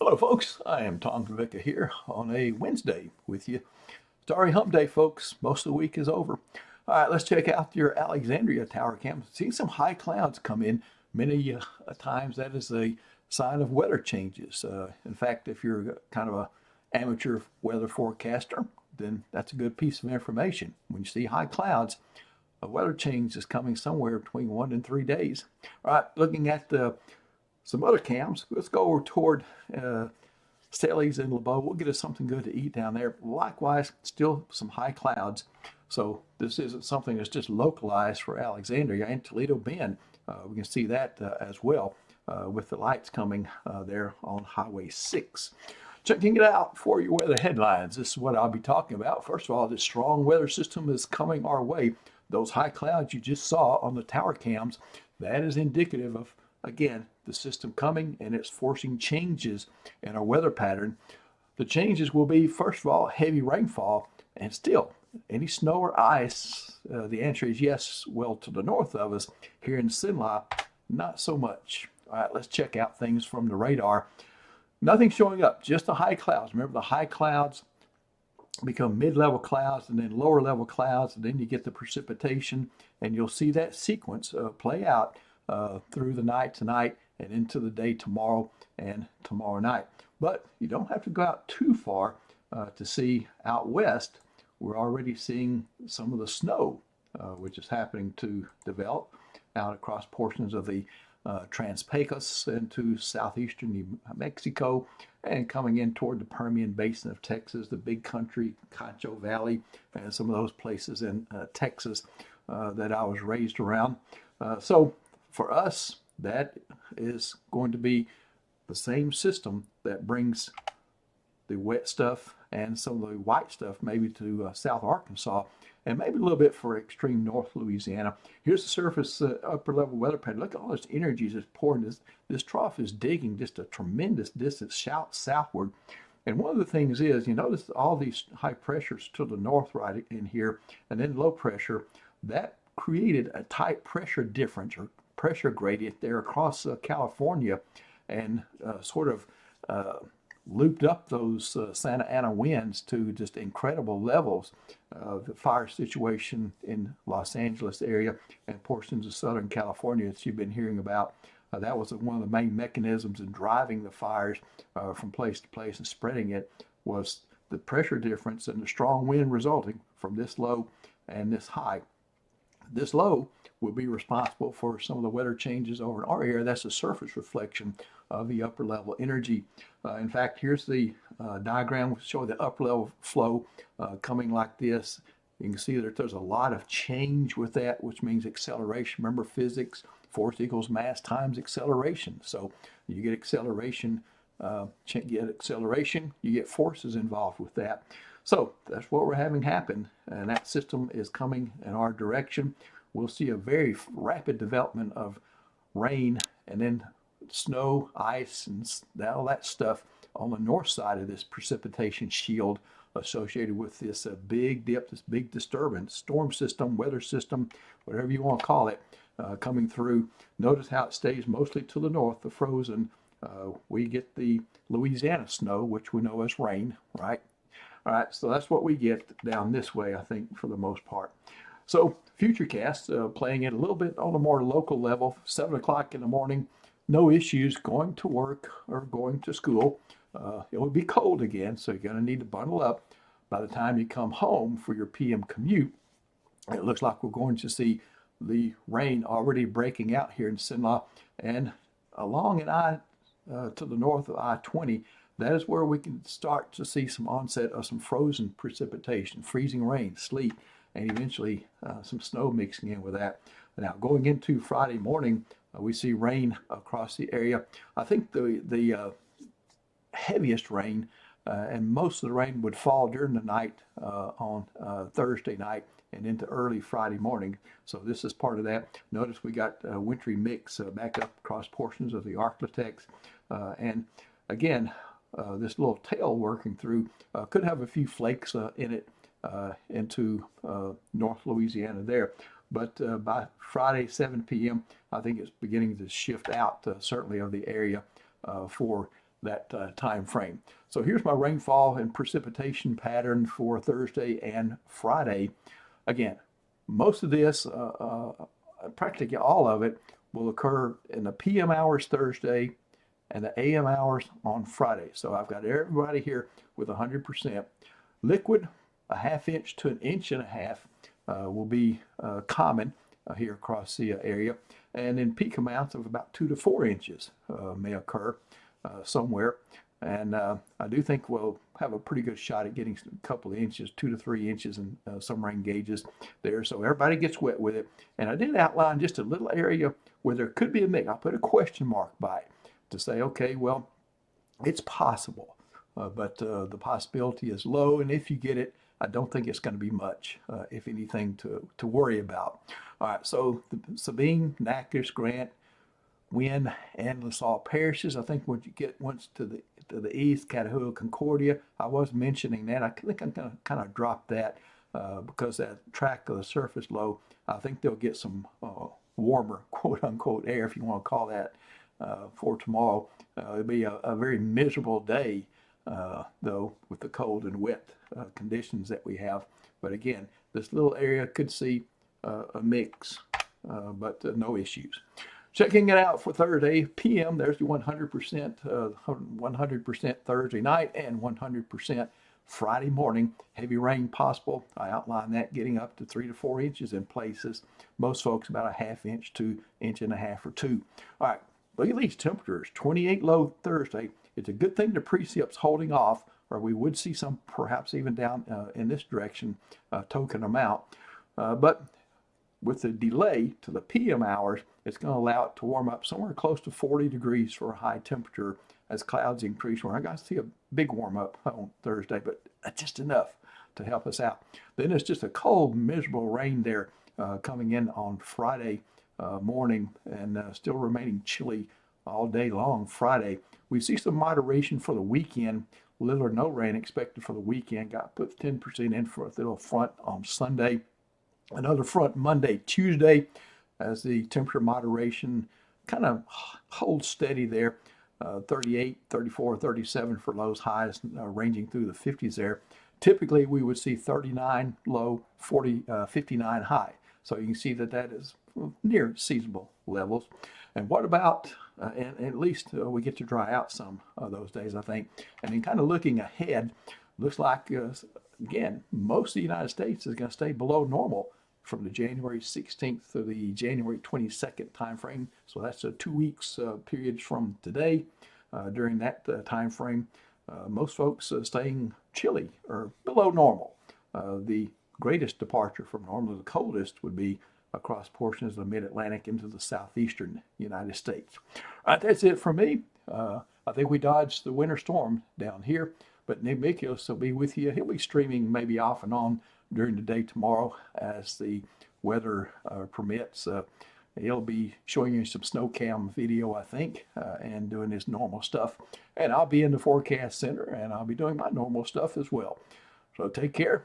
Hello, folks. I am Tom Kvicka here on a Wednesday with you. Sorry, hump day, folks. Most of the week is over. All right, let's check out your Alexandria Tower cam. Seeing some high clouds come in. Many times that is a sign of weather changes. In fact, if you're kind of a amateur weather forecaster, then that's a good piece of information. When you see high clouds, a weather change is coming somewhere between 1 and 3 days. All right, looking at some other cams. Let's go over toward Sally's in LeBeau. We'll get us something good to eat down there. Likewise, still some high clouds. So this isn't something that's just localized for Alexandria and Toledo Bend. We can see that as well with the lights coming there on Highway 6. Checking it out for your weather headlines. This is what I'll be talking about. First of all, this strong weather system is coming our way. Those high clouds you just saw on the tower cams, that is indicative of, again, the system coming, and it's forcing changes in our weather pattern. The changes will be, first of all, heavy rainfall, and still any snow or ice. The answer is yes. Well, to the north of us here in Sinla, not so much. All right, let's check out things from the radar. Nothing showing up, just the high clouds. Remember, the high clouds become mid-level clouds and then lower level clouds, and then you get the precipitation, and you'll see that sequence play out through the night tonight and into the day tomorrow and tomorrow night. But you don't have to go out too far to see out west. We're already seeing some of the snow, which is happening to develop out across portions of the Trans-Pecos into southeastern New Mexico and coming in toward the Permian Basin of Texas, the Big Country, Concho Valley, and some of those places in Texas that I was raised around. So for us, that is going to be the same system that brings the wet stuff and some of the white stuff maybe to South Arkansas and maybe a little bit for extreme North Louisiana. Here's the surface upper level weather pattern. Look at all this energy that's pouring. This trough is digging just a tremendous distance southward. And one of the things is, you notice all these high pressures to the north right in here, and then low pressure. That created a tight pressure difference or pressure gradient there across California and sort of looped up those Santa Ana winds to just incredible levels. The fire situation in Los Angeles area and portions of Southern California that you've been hearing about, that was one of the main mechanisms in driving the fires from place to place and spreading it, was the pressure difference and the strong wind resulting from this low and this high. This low will be responsible for some of the weather changes over in our area. That's a surface reflection of the upper level energy. In fact, here's the diagram showing the upper level flow coming like this. You can see that there's a lot of change with that, which means acceleration. Remember physics, force equals mass times acceleration. So you get acceleration, you get forces involved with that. So that's what we're having happen, and that system is coming in our direction. We'll see a very rapid development of rain and then snow, ice, and all that stuff on the north side of this precipitation shield associated with this big dip, this big disturbance, storm system, weather system, whatever you want to call it, coming through. Notice how it stays mostly to the north, the frozen. We get the Louisiana snow, which we know as rain, right? All right, so that's what we get down this way, I think, for the most part. So Futurecast, playing it a little bit on a more local level, 7 o'clock in the morning, no issues going to work or going to school. It will be cold again, so you're going to need to bundle up. By the time you come home for your PM commute, it looks like we're going to see the rain already breaking out here in Sinla and along to the north of I-20. That is where we can start to see some onset of some frozen precipitation, freezing rain, sleet, and eventually some snow mixing in with that. Now, going into Friday morning, we see rain across the area. I think the heaviest rain and most of the rain would fall during the night on Thursday night and into early Friday morning. So this is part of that. Notice we got a wintry mix back up across portions of the Arklatex. And again, this little tail working through could have a few flakes in it into North Louisiana there. But by Friday, 7 p.m., I think it's beginning to shift out, certainly of the area for that time frame. So here's my rainfall and precipitation pattern for Thursday and Friday. Again, most of this, practically all of it, will occur in the PM hours Thursday and the AM hours on Friday. So I've got everybody here with 100%. Liquid, a ½ inch to 1.5 inches will be common here across the area. And then peak amounts of about 2 to 4 inches may occur somewhere. And I do think we'll have a pretty good shot at getting a couple of inches, 2 to 3 inches in some rain gauges there. So everybody gets wet with it. And I did outline just a little area where there could be a mix. I put a question mark by it to say, okay, well, it's possible, but the possibility is low. And if you get it, I don't think it's going to be much, if anything, to worry about. All right, so the Sabine, Natchitoches, Grant, Wynn, and LaSalle parishes. I think once you get to the east, Cudahoga, Concordia, I was mentioning that. I think I'm going to kind of drop that because that track of the surface low, I think they'll get some warmer, quote unquote, air, if you want to call that, for tomorrow. It'll be a very miserable day, though, with the cold and wet conditions that we have. But again, this little area could see a mix, but no issues. Checking it out for Thursday PM, there's the 100% Thursday night and 100% Friday morning. Heavy rain possible. I outlined that getting up to 3 to 4 inches in places. Most folks about a ½ inch to 1.5 inches or 2. All right, look at these temperatures. 28 low Thursday. It's a good thing the precip's holding off, or we would see some perhaps even down in this direction, token amount. But with the delay to the PM hours, it's going to allow it to warm up somewhere close to 40 degrees for a high temperature as clouds increase. We're not going to see a big warm up on Thursday, but just enough to help us out. Then it's just a cold, miserable rain there coming in on Friday morning and still remaining chilly all day long Friday. We see some moderation for the weekend. Little or no rain expected for the weekend. Got put 10% in for a little front on Sunday. Another front Monday, Tuesday, as the temperature moderation kind of holds steady there. 38, 34, 37 for lows, highs ranging through the 50s there. Typically, we would see 39 low, 59 high. So you can see that that is near seasonable levels. And what about, and at least we get to dry out some of those days, I think. And then kind of looking ahead, looks like, again, most of the United States is going to stay below normal from the January 16th to the January 22nd time frame. So that's a 2 weeks period from today. During that time frame, most folks staying chilly or below normal. The greatest departure from normal, the coldest, would be across portions of the mid-Atlantic into the southeastern United States. All right, that's it for me. I think we dodged the winter storm down here, but Nick Mikos will be with you. He'll be streaming maybe off and on during the day tomorrow as the weather permits. He'll be showing you some snow cam video, I think, and doing his normal stuff. And I'll be in the forecast center, and I'll be doing my normal stuff as well. So take care.